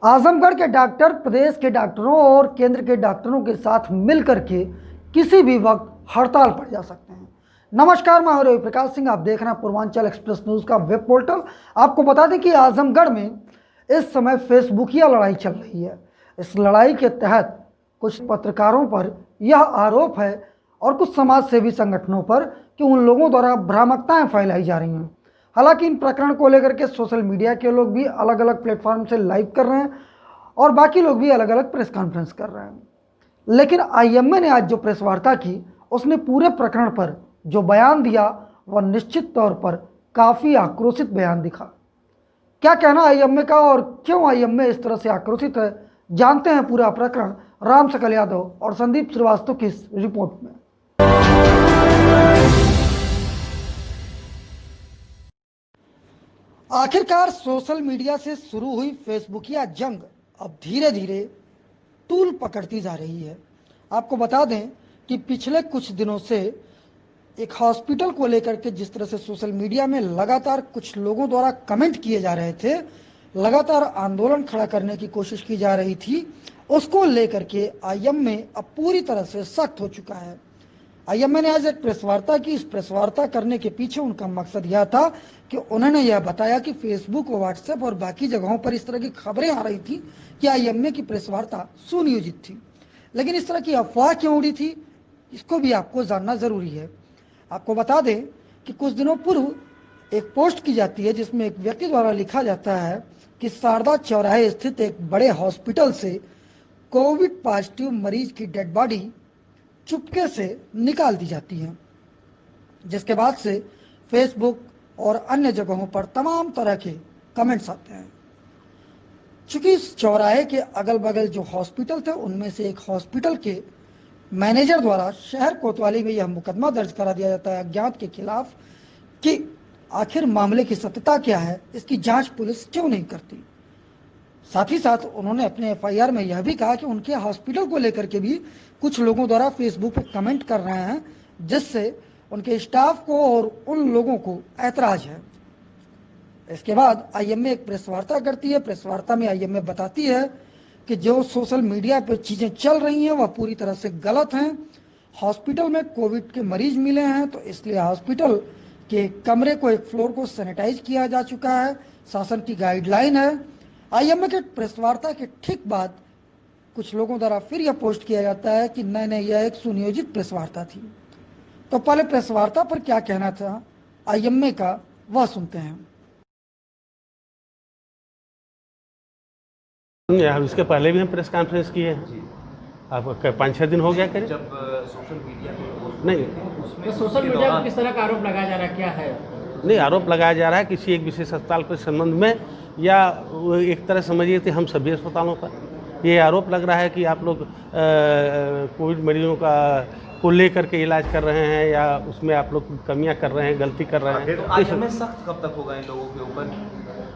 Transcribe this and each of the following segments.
आजमगढ़ के डॉक्टर प्रदेश के डॉक्टरों और केंद्र के डॉक्टरों के साथ मिलकर के किसी भी वक्त हड़ताल पर जा सकते हैं। नमस्कार, मैं रवि प्रकाश सिंह, आप देख रहे हैं पूर्वांचल एक्सप्रेस न्यूज़ का वेब पोर्टल। आपको बता दें कि आजमगढ़ में इस समय फेसबुकिया लड़ाई चल रही है। इस लड़ाई के तहत कुछ पत्रकारों पर यह आरोप है और कुछ समाज सेवी संगठनों पर कि उन लोगों द्वारा भ्रामकताएं फैलाई जा रही हैं। हालांकि इन प्रकरण को लेकर के सोशल मीडिया के लोग भी अलग अलग प्लेटफॉर्म से लाइव कर रहे हैं और बाकी लोग भी अलग अलग प्रेस कॉन्फ्रेंस कर रहे हैं। लेकिन आईएमए ने आज जो प्रेस वार्ता की, उसने पूरे प्रकरण पर जो बयान दिया वह निश्चित तौर पर काफ़ी आक्रोशित बयान दिखा। क्या कहना आईएमए का और क्यों आईएमए इस तरह से आक्रोशित है, जानते हैं पूरा प्रकरण राम सकल यादव और संदीप श्रीवास्तव की इस रिपोर्ट में। आखिरकार सोशल मीडिया से शुरू हुई फेसबुकिया जंग अब धीरे धीरे तूल पकड़ती जा रही है। आपको बता दें कि पिछले कुछ दिनों से एक हॉस्पिटल को लेकर के जिस तरह से सोशल मीडिया में लगातार कुछ लोगों द्वारा कमेंट किए जा रहे थे, लगातार आंदोलन खड़ा करने की कोशिश की जा रही थी, उसको लेकर के आईएमए अब पूरी तरह से सख्त हो चुका है। आईएमए ने आज एक प्रेस वार्ता की। इस प्रेस वार्ता करने के पीछे उनका मकसद यह था कि उन्होंने यह बताया कि फेसबुक, व्हाट्सएप और बाकी जगहों पर इस तरह की खबरें आ रही थी कि आईएमए की प्रेस वार्ता सुनियोजित थी। लेकिन इस तरह की अफवाह क्यों उड़ी थी, इसको भी आपको जानना जरूरी है। आपको बता दें कि कुछ दिनों पूर्व एक पोस्ट की जाती है जिसमें एक व्यक्ति द्वारा लिखा जाता है कि शारदा चौराहे स्थित एक बड़े हॉस्पिटल से कोविड पॉजिटिव मरीज की डेड बॉडी चुपके से निकाल दी जाती है, जिसके बाद से फेसबुक और अन्य जगहों पर तमाम तरह के कमेंट्स आते हैं। चूंकि इस चौराहे के अगल बगल जो हॉस्पिटल थे, उनमें से एक हॉस्पिटल के मैनेजर द्वारा शहर कोतवाली में यह मुकदमा दर्ज करा दिया जाता है अज्ञात के खिलाफ कि आखिर मामले की सत्यता क्या है, इसकी जांच पुलिस क्यों नहीं करती। साथ ही साथ उन्होंने अपने एफआईआर में यह भी कहा कि उनके हॉस्पिटल को लेकर के भी कुछ लोगों द्वारा फेसबुक पर कमेंट कर रहे हैं, जिससे उनके स्टाफ को और उन लोगों को ऐतराज है। इसके बाद आईएमए एक प्रेस वार्ता करती है। प्रेस वार्ता में आईएमए बताती है कि जो सोशल मीडिया पर चीज़ें चल रही हैं वह पूरी तरह से गलत हैं। हॉस्पिटल में कोविड के मरीज मिले हैं, तो इसलिए हॉस्पिटल के कमरे को, एक फ्लोर को सैनिटाइज किया जा चुका है, शासन की गाइडलाइन है। आईएमए के प्रेस वार्ता के ठीक बाद कुछ लोगों द्वारा फिर यह पोस्ट किया जाता है कि नहीं, यह एक सुनियोजित प्रेस वार्ता थी। तो पहले प्रेस वार्ता पर क्या कहना था आईएमए का, वह सुनते हैं। इसके पहले भी हम प्रेस कॉन्फ्रेंस किए हैं। आप 5-6 दिन हो गया करीब। जब सोशल मीडिया नहीं, तो सोशल मीडिया पर किस तरह का आरोप लगाया जा रहा है, क्या है? नहीं, आरोप लगाया जा रहा है किसी एक विशेष अस्पताल के संबंध में, या एक तरह समझिए कि हम सभी अस्पतालों पर ये आरोप लग रहा है कि आप लोग कोविड मरीजों को लेकर के इलाज कर रहे हैं, या उसमें आप लोग कमियां कर रहे हैं, गलती कर रहे हैं। तो आईएमए सख्त कब तक होगा इन लोगों के ऊपर?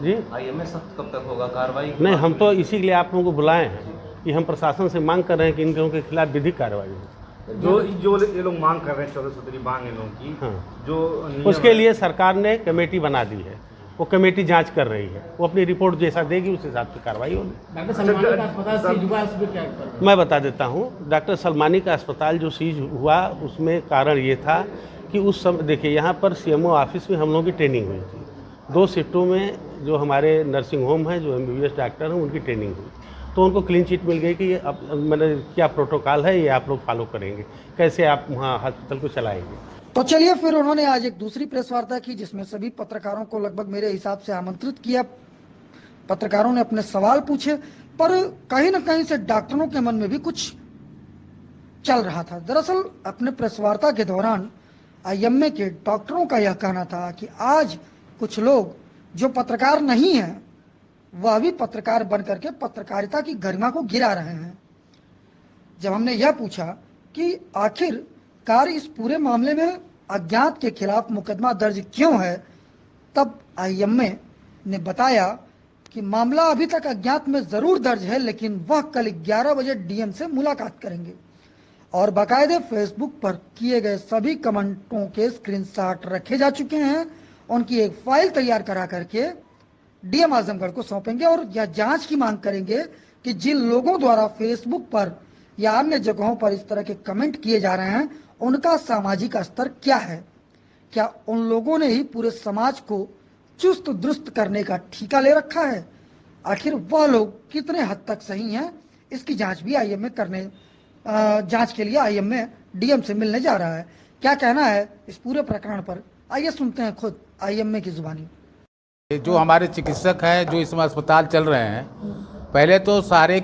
जी, आईएमए सख्त कब तक होगा कार्रवाई? नहीं, हम तो इसी के लिए आप लोगों को बुलाए हैं कि हम प्रशासन से मांग कर रहे हैं कि इन लोगों के खिलाफ विधिक कार्रवाई हो। जो ये लोग मांग कर रहे हैं, 14 सूत्री मांग इन लोगों की, हाँ, जो उसके लिए सरकार ने कमेटी बना दी है। वो कमेटी जांच कर रही है, वो अपनी रिपोर्ट जैसा देगी उस हिसाब से कार्रवाई होगी। डॉक्टर सलमानी का अस्पताल सीज हुआ, उस पर क्या कर? मैं बता देता हूँ, डॉक्टर सलमानी का अस्पताल जो सीज हुआ, उसमें कारण ये था कि उस समय देखिए यहाँ पर सीएमओ ऑफिस में हम लोगों की ट्रेनिंग हुई थी। 2 शिफ्टों में जो हमारे नर्सिंग होम हैं, जो एमबीबीएस डॉक्टर हैं, उनकी ट्रेनिंग हुई, तो उनको क्लीन चिट मिल गई कि अब मैंने क्या प्रोटोकॉल है ये आप लोग फॉलो करेंगे, कैसे आप वहाँ हॉस्पिटल को चलाएंगे। तो चलिए, फिर उन्होंने आज एक दूसरी प्रेस वार्ता की जिसमें सभी पत्रकारों को लगभग मेरे हिसाब से आमंत्रित किया। पत्रकारों ने अपने सवाल पूछे, पर कहीं ना कहीं से डॉक्टरों के मन में भी कुछ चल रहा था। दरअसल अपने प्रेस वार्ता के दौरान आईएमए के डॉक्टरों का यह कहना था कि आज कुछ लोग जो पत्रकार नहीं हैं, वह भी पत्रकार बन करके पत्रकारिता की गरिमा को गिरा रहे हैं। जब हमने यह पूछा कि आखिरकार इस पूरे मामले में अज्ञात के खिलाफ मुकदमा दर्ज क्यों है, तब आईएमए ने बताया कि मामला अभी तक अज्ञात में जरूर दर्ज है, लेकिन वह कल 11 बजे डीएम से मुलाकात करेंगे और बाकायदे फेसबुक पर किए गए सभी कमेंटों के स्क्रीनशॉट रखे जा चुके हैं। उनकी एक फाइल तैयार करा करके डीएम आजमगढ़ को सौंपेंगे और यह जांच की मांग करेंगे कि जिन लोगों द्वारा फेसबुक पर या अन्य जगहों पर इस तरह के कमेंट किए जा रहे हैं उनका सामाजिक स्तर क्या है। क्या उन लोगों ने ही पूरे समाज को चुस्त दुरुस्त करने का ठेका ले रखा है। आखिर वह लोग कितने हद तक सही हैं, इसकी जांच भी आईएमए जांच के लिए आईएमए डीएम से मिलने जा रहा है। क्या कहना है इस पूरे प्रकरण पर, आइए सुनते हैं खुद आईएमए की जुबानी। जो हमारे चिकित्सक हैं जो इसमें अस्पताल चल रहे हैं, पहले तो सारे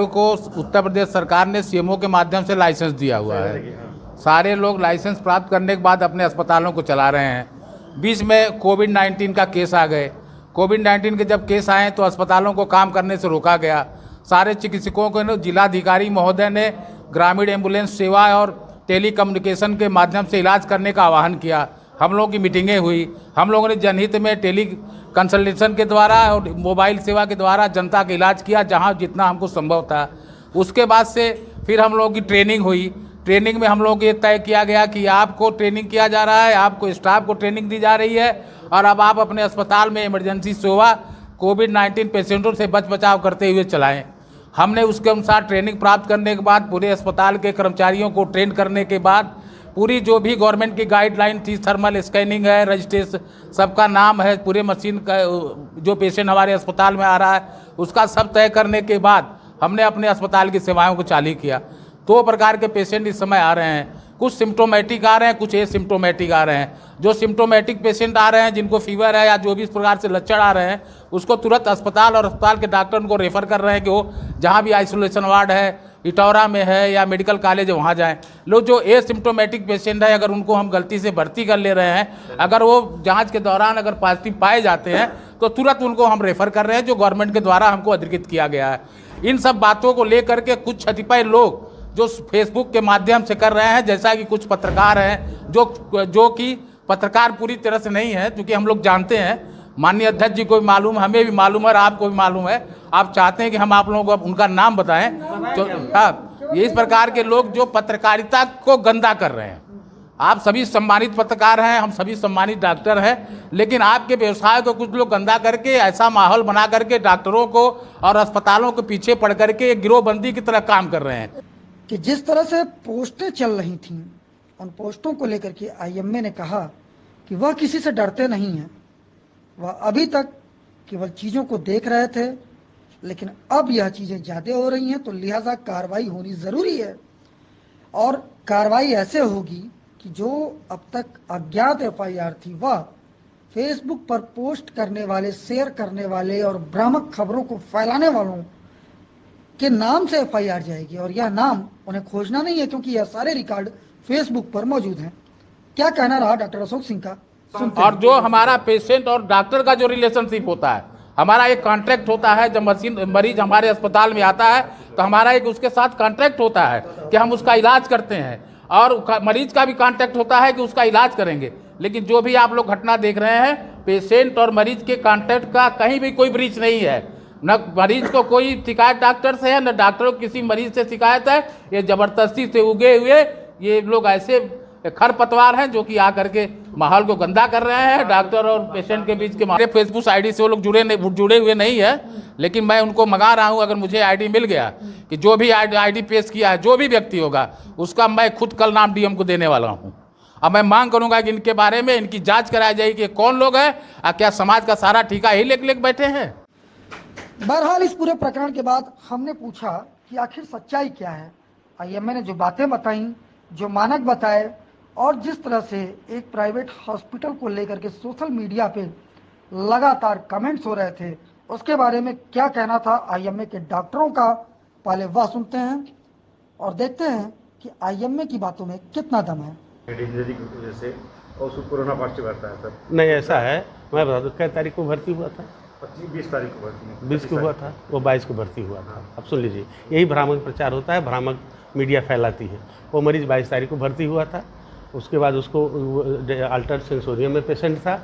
को उत्तर प्रदेश सरकार ने सीएमओ के माध्यम से लाइसेंस दिया हुआ है। सारे लोग लाइसेंस प्राप्त करने के बाद अपने अस्पतालों को चला रहे हैं। बीच में कोविड-19 का केस आ गए। कोविड-19 के जब केस आए तो अस्पतालों को काम करने से रोका गया। सारे चिकित्सकों को जिलाधिकारी महोदय ने ग्रामीण एम्बुलेंस सेवा और टेली कम्युनिकेशन के माध्यम से इलाज करने का आह्वान किया। हम लोगों की मीटिंगें हुई। हम लोगों ने जनहित में टेली कंसल्टेशन के द्वारा और मोबाइल सेवा के द्वारा जनता का इलाज किया जहां जितना हमको संभव था। उसके बाद से फिर हम लोगों की ट्रेनिंग हुई। ट्रेनिंग में हम लोगों को ये तय किया गया कि आपको ट्रेनिंग किया जा रहा है, आपको स्टाफ को ट्रेनिंग दी जा रही है और अब आप अपने अस्पताल में इमरजेंसी सेवा कोविड-19 पेशेंटों से बचाव करते हुए चलाएं। हमने उसके अनुसार ट्रेनिंग प्राप्त करने के बाद पूरे अस्पताल के कर्मचारियों को ट्रेन करने के बाद पूरी जो भी गवर्नमेंट की गाइडलाइन थी, थर्मल स्कैनिंग है, रजिस्ट्रेशन, सबका नाम है, पूरे मशीन का जो पेशेंट हमारे अस्पताल में आ रहा है उसका सब तय करने के बाद हमने अपने अस्पताल की सेवाओं को चालू किया। 2 प्रकार के पेशेंट इस समय आ रहे हैं। कुछ सिम्टोमेटिक आ रहे हैं, कुछ एसिम्टोमेटिक आ रहे हैं। जो सिम्टोमेटिक पेशेंट आ रहे हैं, जिनको फीवर है या जो भी इस प्रकार से लक्षण आ रहे हैं, उसको तुरंत अस्पताल और अस्पताल के डॉक्टर उनको रेफर कर रहे हैं कि वो जहाँ भी आइसोलेशन वार्ड है, इटौरा में है या मेडिकल कॉलेज है, वहाँ जाएँ। लोग जो एसिम्टोमेटिक पेशेंट है, अगर उनको हम गलती से भर्ती कर ले रहे हैं, अगर वो जाँच के दौरान अगर पॉजिटिव पाए जाते हैं तो तुरंत उनको हम रेफर कर रहे हैं, जो गवर्नमेंट के द्वारा हमको अधिकृत किया गया है। इन सब बातों को लेकर के कुछ कतिपय लोग जो फेसबुक के माध्यम से कर रहे हैं, जैसा कि कुछ पत्रकार हैं जो कि पत्रकार पूरी तरह से नहीं है, क्योंकि हम लोग जानते हैं, माननीय अध्यक्ष जी को भी मालूम, हमें भी मालूम है और आपको भी मालूम है। आप चाहते हैं कि हम आप लोगों को उनका नाम बताएं तो हाँ, ये इस प्रकार के लोग जो पत्रकारिता को गंदा कर रहे हैं। आप सभी सम्मानित पत्रकार हैं, हम सभी सम्मानित डॉक्टर हैं, लेकिन आपके व्यवसाय को कुछ लोग गंदा करके ऐसा माहौल बना करके डॉक्टरों को और अस्पतालों के पीछे पड़ करके गिरोहबंदी की तरह काम कर रहे हैं। कि जिस तरह से पोस्टें चल रही थीं, उन पोस्टों को लेकर के आईएमए ने कहा कि वह किसी से डरते नहीं हैं। वह अभी तक केवल चीज़ों को देख रहे थे, लेकिन अब यह चीज़ें ज़्यादा हो रही हैं तो लिहाजा कार्रवाई होनी ज़रूरी है। और कार्रवाई ऐसे होगी कि जो अब तक अज्ञात एफआईआर थी वह फेसबुक पर पोस्ट करने वाले, शेयर करने वाले और भ्रामक खबरों को फैलाने वालों के नाम से एफआईआर जाएगी। और यह नाम उन्हें खोजना नहीं है, क्योंकि यह सारे रिकॉर्ड फेसबुक पर मौजूद हैं। क्या कहना रहा डॉक्टर अशोक सिंह का, सुनते हैं। और जो हमारा पेशेंट और डॉक्टर का जो रिलेशनशिप होता है, हमारा एक कॉन्ट्रैक्ट होता है। जब मरीज हमारे अस्पताल में आता है तो हमारा एक उसके साथ कॉन्ट्रैक्ट होता है कि हम उसका इलाज करते हैं, और मरीज का भी कॉन्ट्रैक्ट होता है कि उसका इलाज करेंगे। लेकिन जो भी आप लोग घटना देख रहे हैं, पेशेंट और मरीज के कॉन्ट्रैक्ट का कहीं भी कोई ब्रीच नहीं है। न मरीज को कोई शिकायत डॉक्टर से है, न डॉक्टर को किसी मरीज से शिकायत है। ये जबरदस्ती से उगे हुए ये लोग ऐसे खरपतवार हैं जो कि आकर के माहौल को गंदा कर रहे हैं डॉक्टर और पेशेंट के बीच के। हमारे फेसबुक आईडी से वो लोग जुड़े हुए नहीं है, लेकिन मैं उनको मंगा रहा हूं, अगर मुझे आईडी मिल गया कि जो भी आईडी पेश किया है, जो भी व्यक्ति होगा, उसका मैं खुद कल नाम डीएम को देने वाला हूं। अब मैं मांग करूंगा कि इनके बारे में इनकी जांच कराई जाएगी कि कौन लोग हैं और क्या समाज का सारा ठेका ही लेके बैठे हैं। बहरहाल इस पूरे प्रकरण के बाद हमने पूछा कि आखिर सच्चाई क्या है। आईएमए ने जो बातें बताई, जो मानक बताए और जिस तरह से एक प्राइवेट हॉस्पिटल को लेकर के सोशल मीडिया पे लगातार कमेंट्स हो रहे थे, उसके बारे में क्या कहना था आईएमए के डॉक्टरों का, पहले वह सुनते हैं और देखते हैं कि आईएमए की बातों में कितना दम है। इंजरी की वजह से और उसको कोरोना पॉजिटिव आता है सर। नहीं, ऐसा है, मैं बता दूँ, कै तारीख को भर्ती हुआ था? 20 तारीख को भर्ती, 20 को हुआ था, वो 22 को भर्ती हुआ था। अब सुन लीजिए, यही भ्रामक प्रचार होता है, भ्रामक मीडिया फैलाती है। वो मरीज 22 तारीख को भर्ती हुआ था। उसके बाद उसको अल्टर सेंसोरियम में पेशेंट था,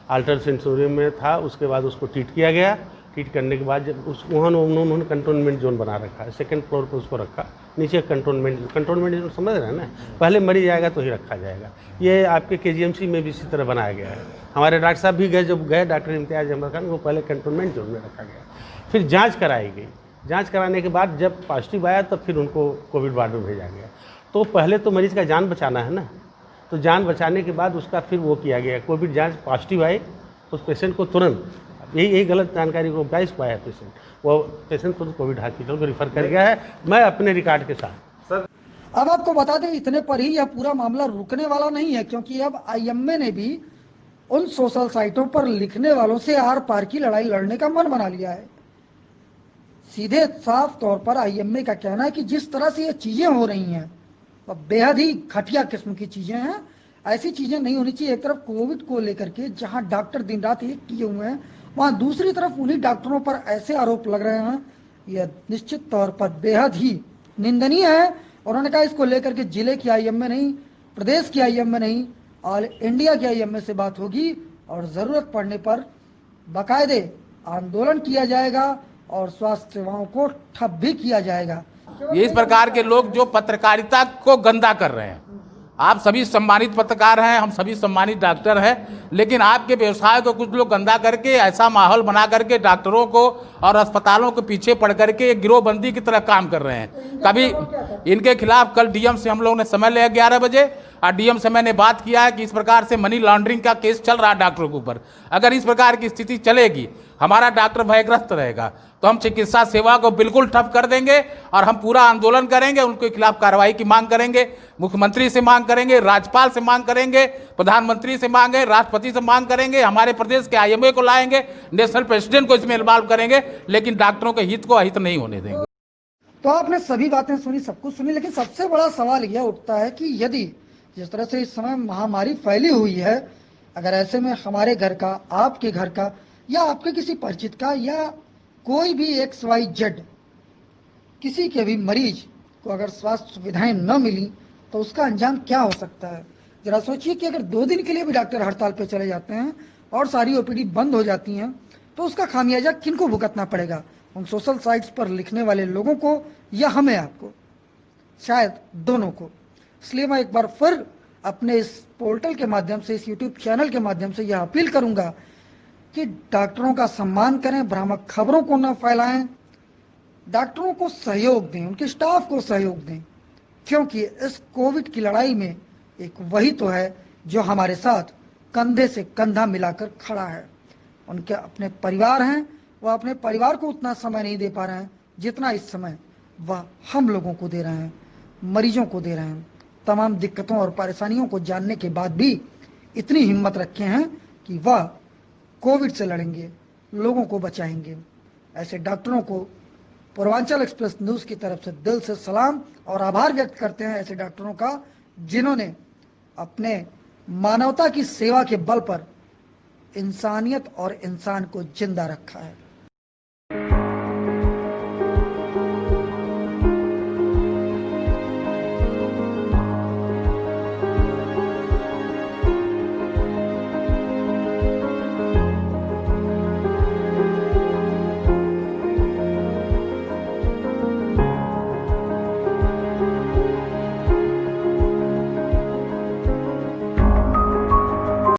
अल्टर सेंसोरियम में था। उसके बाद उसको ट्रीट किया गया। ट्रीट करने के बाद जब वहाँ उन्होंने कंटोनमेंट जोन बना रखा है, 2nd फ्लोर पर उसको रखा। नीचे कंट्रोलमेंट समझ रहे हैं ना, पहले मरीज आएगा तो ही रखा जाएगा। ये आपके KGMC में भी इसी तरह बनाया गया है। हमारे डॉक्टर साहब भी गए, जब गए डॉक्टर इम्तियाज़ अहमद खान, वो पहले कंट्रोलमेंट जोन में रखा गया, फिर जाँच कराई गई। जाँच कराने के बाद जब पॉजिटिव आया तब फिर उनको कोविड वार्ड में भेजा गया। तो पहले तो मरीज़ का जान बचाना है ना, तो जान बचाने के बाद उसका फिर वो किया गया, कोविड जाँच पॉजिटिव आए उस पेशेंट को तुरंत, यही गलत जानकारी को 22 को आया पेशेंट, वो पेशेंट तुरंत कोविड हॉस्पिटल को रेफर कर गया है, मैं अपने रिकॉर्ड के साथ। अब आपको बता दें इतने पर ही यह पूरा मामला रुकने वाला नहीं है, क्योंकि अब IMA ने भी उन सोशल साइटों पर लिखने वालों से आर पार की लड़ाई लड़ने का मन बना लिया है। सीधे साफ तौर पर IMA का कहना है कि जिस तरह से ये चीजें हो रही हैं वह बेहद ही घटिया किस्म की चीजें हैं, ऐसी चीजें नहीं होनी चाहिए। एक तरफ कोविड को लेकर के जहां डॉक्टर दिन रात एक किए हुए हैं, वहां दूसरी तरफ उन्हीं डॉक्टरों पर ऐसे आरोप लग रहे हैं, यह निश्चित तौर पर बेहद ही निंदनीय है। उन्होंने कहा इसको लेकर के जिले की IMA नहीं, प्रदेश की IMA नहीं, ऑल इंडिया की IMA से बात होगी और जरूरत पड़ने पर बाकायदे आंदोलन किया जाएगा और स्वास्थ्य सेवाओं को ठप भी किया जाएगा। ये इस प्रकार के लोग जो पत्रकारिता को गंदा कर रहे हैं, आप सभी सम्मानित पत्रकार हैं, हम सभी सम्मानित डॉक्टर हैं, लेकिन आपके व्यवसाय को कुछ लोग गंदा करके ऐसा माहौल बना करके डॉक्टरों को और अस्पतालों के पीछे पड़ करके गिरोहबंदी की तरह काम कर रहे हैं। कभी इनके खिलाफ कल DM से हम लोगों ने समय लिया 11 बजे, और DM से मैंने बात किया है कि इस प्रकार से मनी लॉन्ड्रिंग का केस चल रहा है डॉक्टरों के ऊपर। अगर इस प्रकार की स्थिति चलेगी, हमारा डॉक्टर भयग्रस्त रहेगा, तो हम चिकित्सा सेवा को बिल्कुल ठप कर देंगे और हम पूरा आंदोलन करेंगे, उनके खिलाफ कार्रवाई की मांग करेंगे, मुख्यमंत्री से मांग करेंगे, राज्यपाल से मांग करेंगे, प्रधानमंत्री से मांगे, राष्ट्रपति से मांग करेंगे, हमारे प्रदेश के IMA को लाएंगे, नेशनल प्रेसिडेंट को इसमें इन्वॉल्व करेंगे, लेकिन डॉक्टरों के हित को अहित नहीं होने देंगे। तो आपने सभी बातें सुनी, सब कुछ सुनी, लेकिन सबसे बड़ा सवाल यह उठता है कि यदि जिस तरह से इस समय महामारी फैली हुई है, अगर ऐसे में हमारे घर का, आपके घर का, या आपके किसी परिचित का, या कोई भी XYZ किसी के भी मरीज को अगर स्वास्थ्य सुविधाएं न मिली तो उसका अंजाम क्या हो सकता है। जरा सोचिए कि अगर 2 दिन के लिए भी डॉक्टर हड़ताल पे चले जाते हैं और सारी OPD बंद हो जाती हैं तो उसका खामियाजा किनको भुगतना पड़ेगा, उन सोशल साइट्स पर लिखने वाले लोगों को या हमें, आपको, शायद दोनों को। इसलिए मैं एक बार फिर अपने इस पोर्टल के माध्यम से, इस YouTube चैनल के माध्यम से यह अपील करूंगा कि डॉक्टरों का सम्मान करें, भ्रामक खबरों को न फैलाएं, डॉक्टरों को सहयोग दें, उनके स्टाफ को सहयोग दें, क्योंकि इस कोविड की लड़ाई में एक वही तो है जो हमारे साथ कंधे से कंधा मिलाकर खड़ा है। उनके अपने परिवार हैं, वह अपने परिवार को उतना समय नहीं दे पा रहे हैं जितना इस समय वह हम लोगों को दे रहे हैं, मरीजों को दे रहे हैं। तमाम दिक्कतों और परेशानियों को जानने के बाद भी इतनी हिम्मत रखे हैं कि वह कोविड से लड़ेंगे, लोगों को बचाएंगे। ऐसे डॉक्टरों को पूर्वांचल एक्सप्रेस न्यूज़ की तरफ से दिल से सलाम और आभार व्यक्त करते हैं, ऐसे डॉक्टरों का जिन्होंने अपने मानवता की सेवा के बल पर इंसानियत और इंसान को जिंदा रखा है।